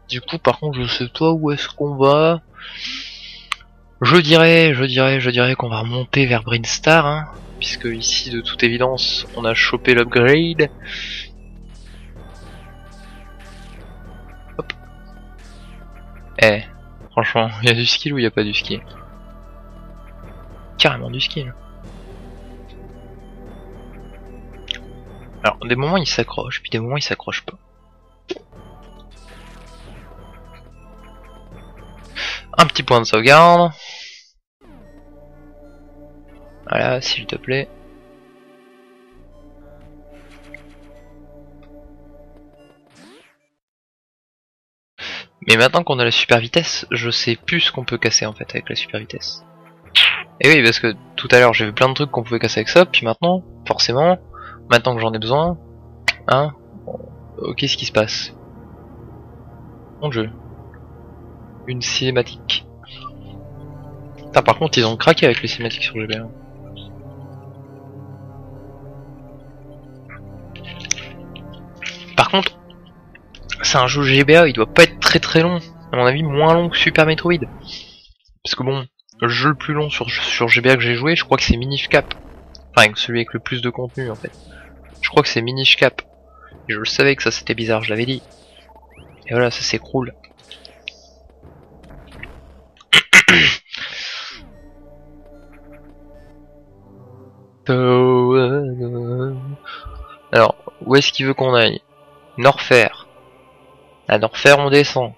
Du coup, par contre, je sais pas où est-ce qu'on va. Je dirais qu'on va remonter vers Brinstar, hein, puisque ici, de toute évidence, on a chopé l'upgrade. Hop. Eh, franchement, il y a du skill ou il y a pas du skill? Carrément du skill. Alors, des moments il s'accroche, puis des moments il s'accroche pas. Un petit point de sauvegarde. Voilà, s'il te plaît. Mais maintenant qu'on a la super vitesse, je sais plus ce qu'on peut casser en fait avec la super vitesse. Et oui, parce que tout à l'heure j'ai vu plein de trucs qu'on pouvait casser avec ça, puis maintenant, forcément, maintenant que j'en ai besoin, hein, qu'est-ce qui se passe? Mon jeu. Une cinématique. Putain, par contre, ils ont craqué avec les cinématiques sur GBA. Par contre, c'est un jeu GBA, il doit pas être très très long. À mon avis, moins long que Super Metroid. Parce que bon, le jeu le plus long sur GBA que j'ai joué, je crois que c'est Minish Cap. Enfin, celui avec le plus de contenu en fait. Je crois que c'est Minish Cap. Et je le savais que ça c'était bizarre, je l'avais dit. Et voilà, ça s'écroule. Alors, où est-ce qu'il veut qu'on aille? Norfair. À Norfair on descend.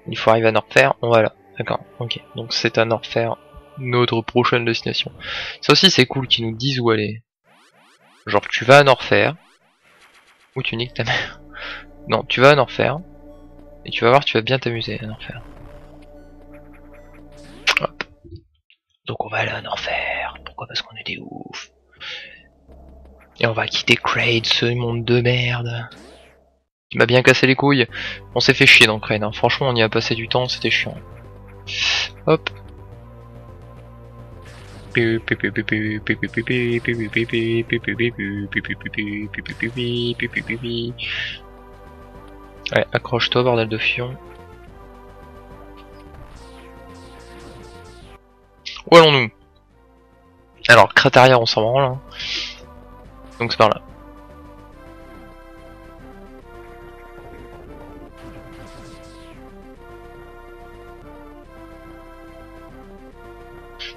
Il faut arriver à Norfair, on va là. D'accord, ok. Donc c'est à Norfair, notre prochaine destination. Ça aussi c'est cool qu'ils nous disent où aller. Genre tu vas à Norfair, ou tu niques ta mère. Non, tu vas à Norfair, et tu vas voir, tu vas bien t'amuser à Norfair. Hop. Donc on va aller à Norfair. Pourquoi? Parce qu'on est des ouf. Et on va quitter Kraid, ce monde de merde. Qui m'a bien cassé les couilles. On s'est fait chier dans Kraid, hein. Franchement on y a passé du temps, c'était chiant. Hop. Ouais, accroche-toi bordel de fion. Où allons-nous? Alors, Crataria on s'en branle, hein. Donc c'est par là.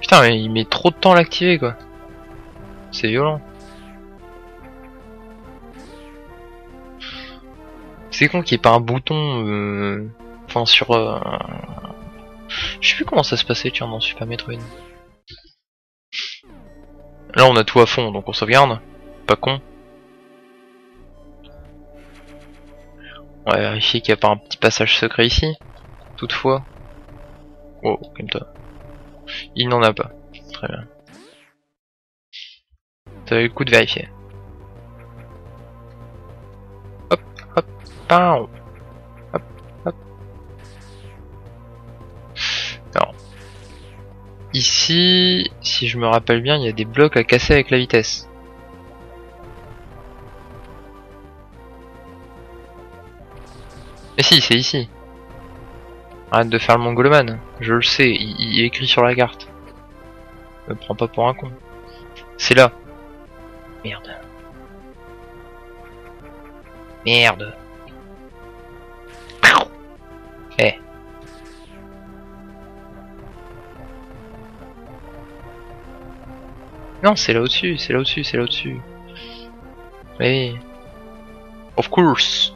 Putain, mais il met trop de temps à l'activer quoi. C'est violent. C'est con qu'il n'y ait pas un bouton. Enfin, sur. Je sais plus comment ça se passait, tiens, dans Super Metroid. Là, on a tout à fond, donc on sauvegarde. Pas con. On va vérifier qu'il n'y a pas un petit passage secret ici. Toutefois. Oh, comme toi. Il n'en a pas. Très bien. Ça valait le coup de vérifier. Hop, hop, pam. Hop, hop. Alors. Ici, si je me rappelle bien, il y a des blocs à casser avec la vitesse. Mais si, c'est ici. Arrête de faire le mongoloman. Je le sais, il est écrit sur la carte. Me prends pas pour un con. C'est là. Merde. Merde. Eh. Non, c'est là au-dessus, c'est là au-dessus, c'est là au-dessus. Oui. Of course.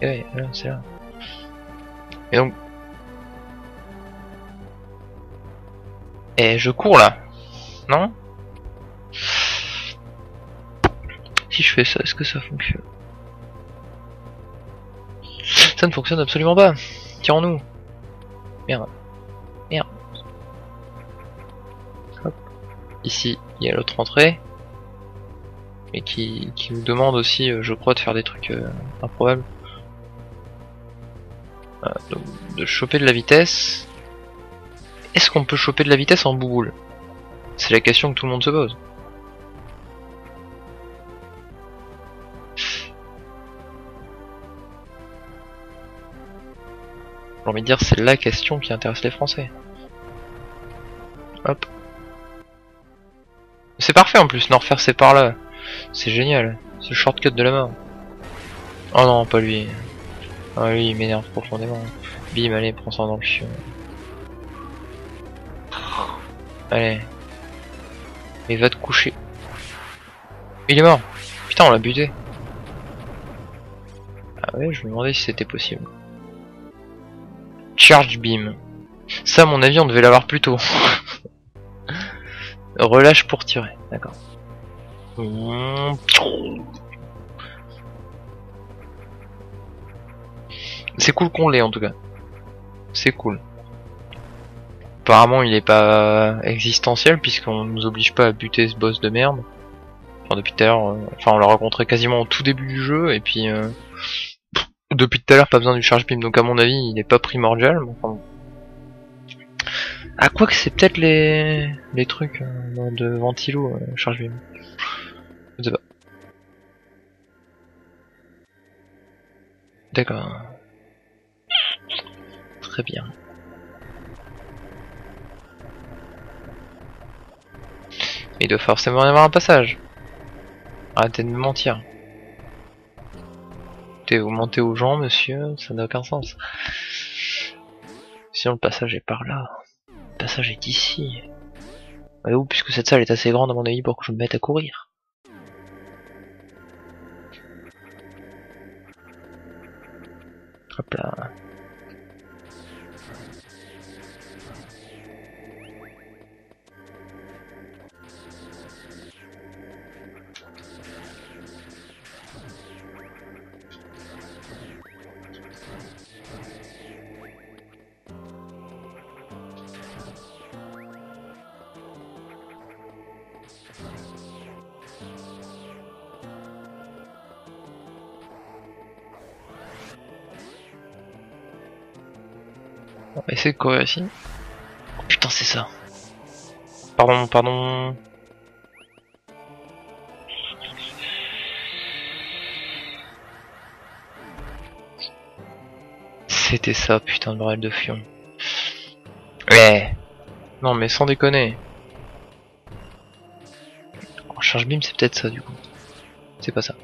Et ouais, là, c'est là. Et donc... Eh, je cours là. Non? Si je fais ça, est-ce que ça fonctionne? Ça ne fonctionne absolument pas. Tirons-nous. Merde. Merde. Hop. Ici, il y a l'autre entrée. Et qui nous demande aussi, je crois, de faire des trucs improbables. Donc, de choper de la vitesse. Est-ce qu'on peut choper de la vitesse en bouboule? C'est la question que tout le monde se pose. J'ai envie de dire, c'est la question qui intéresse les Français. Hop. C'est parfait en plus, Norfair c'est par là. C'est génial. C'est le shortcut de la mort. Oh non, pas lui. Ah lui, il m'énerve profondément. Bim, allez, prends ça dans le fion. Allez. Et va te coucher. Il est mort. Putain, on l'a buté. Ah ouais, je me demandais si c'était possible. Charge beam. Ça, à mon avis, on devait l'avoir plus tôt. Relâche pour tirer. D'accord. C'est cool qu'on l'ait en tout cas. C'est cool. Apparemment, il est pas existentiel puisqu'on nous oblige pas à buter ce boss de merde. Enfin, depuis tout à l'heure, enfin, on l'a rencontré quasiment au tout début du jeu et puis depuis tout à l'heure, pas besoin du charge beam. Donc à mon avis, il est pas primordial. Mais enfin, ah, quoi que c'est peut-être les trucs de ventilo charge beam. Je sais pas. D'accord. Très bien. Il doit forcément y avoir un passage. Arrêtez de me mentir. Vous mentez aux gens, monsieur, ça n'a aucun sens. Sinon le passage est par là. Le passage est ici. Mais où, puisque cette salle est assez grande à mon avis pour que je me mette à courir. Hop là. On va essayer de courir ici. Oh putain, c'est ça. Pardon, pardon. C'était ça, putain de bordel de fion. Ouais. Non mais sans déconner. En charge beam, c'est peut-être ça du coup. C'est pas ça.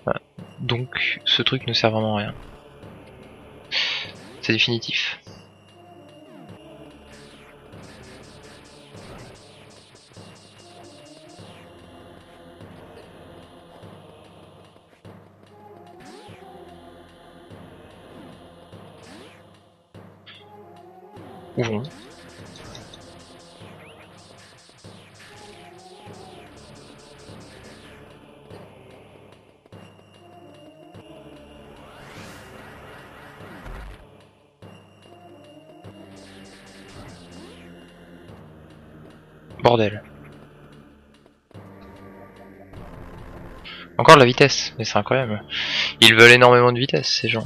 Voilà. Donc ce truc ne sert vraiment à rien. C'est définitif. Ouvrons. Bordel. Encore de la vitesse, mais c'est incroyable. Ils veulent énormément de vitesse, ces gens.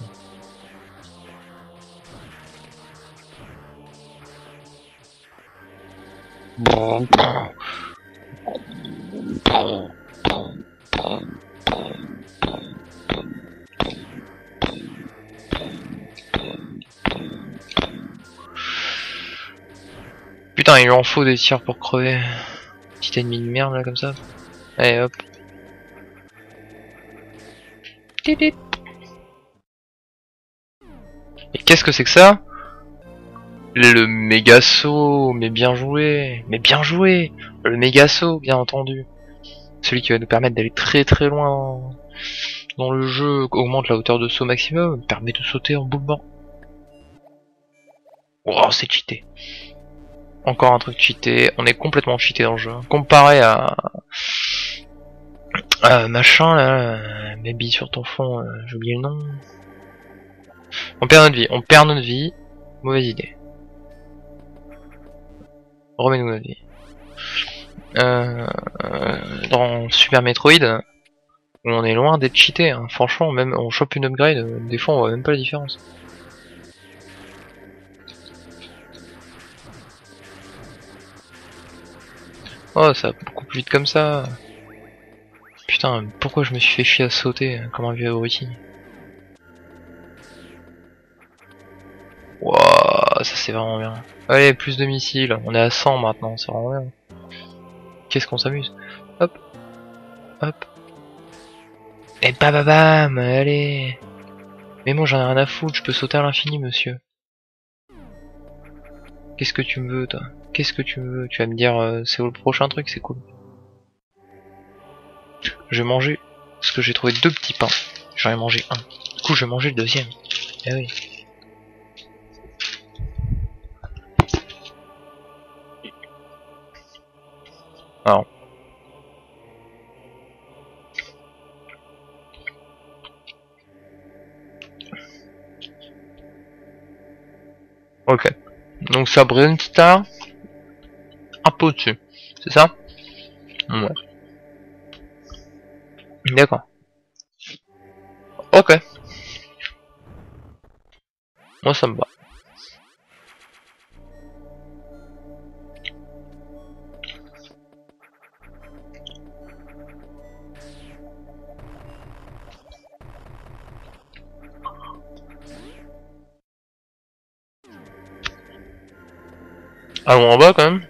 Putain, il lui en faut des tirs pour crever. Petit ennemi de merde là comme ça. Allez hop. Et qu'est-ce que c'est que ça? Le méga saut, mais bien joué, le méga saut, bien entendu. Celui qui va nous permettre d'aller très très loin dans le jeu, augmente la hauteur de saut maximum, permet de sauter en boulement. Oh, c'est cheaté. Encore un truc cheaté, on est complètement cheaté dans le jeu. Comparé à machin là, maybe sur ton fond, j'ai oublié le nom. On perd notre vie, mauvaise idée. Remets-nous notre vie. Dans Super Metroid, on est loin d'être cheaté, hein. Franchement, même on chope une upgrade, des fois on voit même pas la différence. Oh, ça va beaucoup plus vite comme ça. Putain, pourquoi je me suis fait chier à sauter comme un vieux abruti. Wow. c'est vraiment bien. Allez, plus de missiles. On est à 100 maintenant, c'est vraiment bien. Qu'est-ce qu'on s'amuse. Hop. Hop. Et bam, allez. Mais moi j'en ai rien à foutre, je peux sauter à l'infini, monsieur. Qu'est-ce que tu me veux, toi? Qu'est-ce que tu me veux? Tu vas me dire, c'est où le prochain truc? C'est cool. Je vais manger, parce que j'ai trouvé 2 petits pains. J'en ai mangé un. Du coup, je vais manger le deuxième. Eh oui. Alors. Ok. Donc ça brille une star. Un peu au-dessus. C'est ça? Ouais. D'accord. Ok. Moi ça me va. Allons en bas quand même.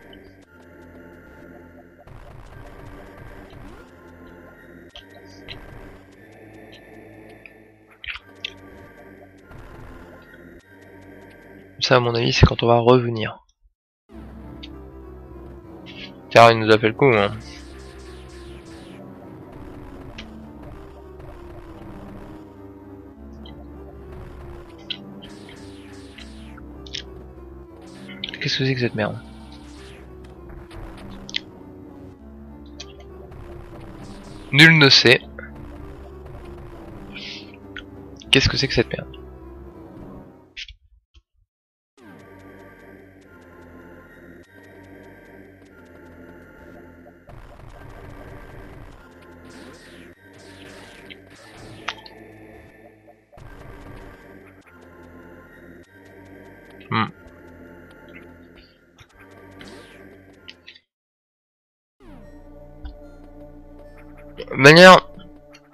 Ça à mon avis c'est quand on va revenir. Car il nous a fait le coup, hein. Qu'est-ce que c'est que cette merde? Nul ne sait. Qu'est-ce que c'est que cette merde? De manière,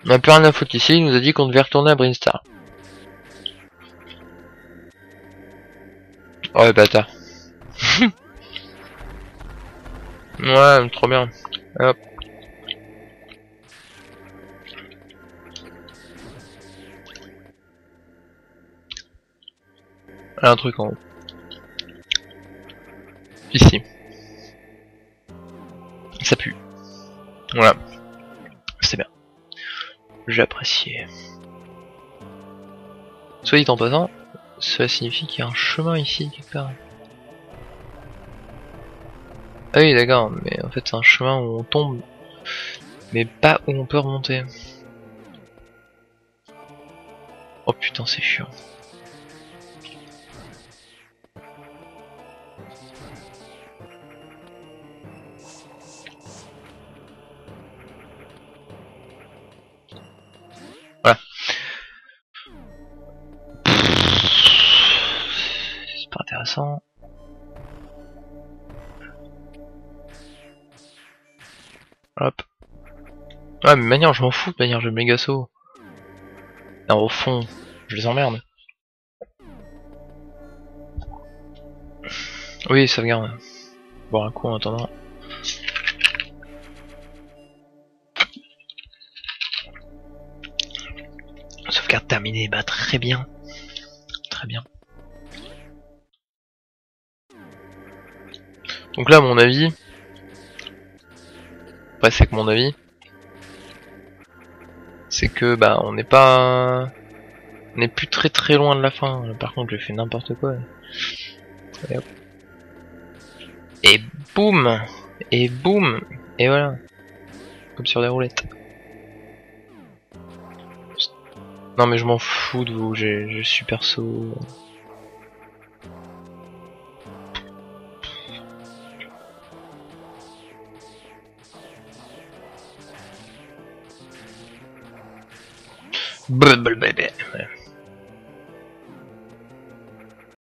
on n'a plus rien à foutre ici, il nous a dit qu'on devait retourner à Brinstar. Ouais, bâtard. Ouais, trop bien. Hop. Un truc en haut. Ici. Ça pue. Voilà. C'est bien. J'ai apprécié. Soit dit en passant, cela signifie qu'il y a un chemin ici quelque part. Ah oui d'accord, mais en fait c'est un chemin où on tombe, mais pas où on peut remonter. Oh putain c'est chiant. Voilà. C'est pas intéressant. Hop. Ouais mais manière je m'en fous de manière je méga saut. Non au fond, je les emmerde. Oui sauvegarde. Boire un coup en attendant. Sauvegarde terminée, bah très bien. Très bien. Donc là à mon avis, après c'est que mon avis, c'est que bah on n'est pas, on n'est plus très loin de la fin. Par contre j'ai fait n'importe quoi. Et hop. Et boum. Et boum. Et voilà. Comme sur des roulettes. Non mais je m'en fous de vous, j'ai super saut. Blablabla. Ouais.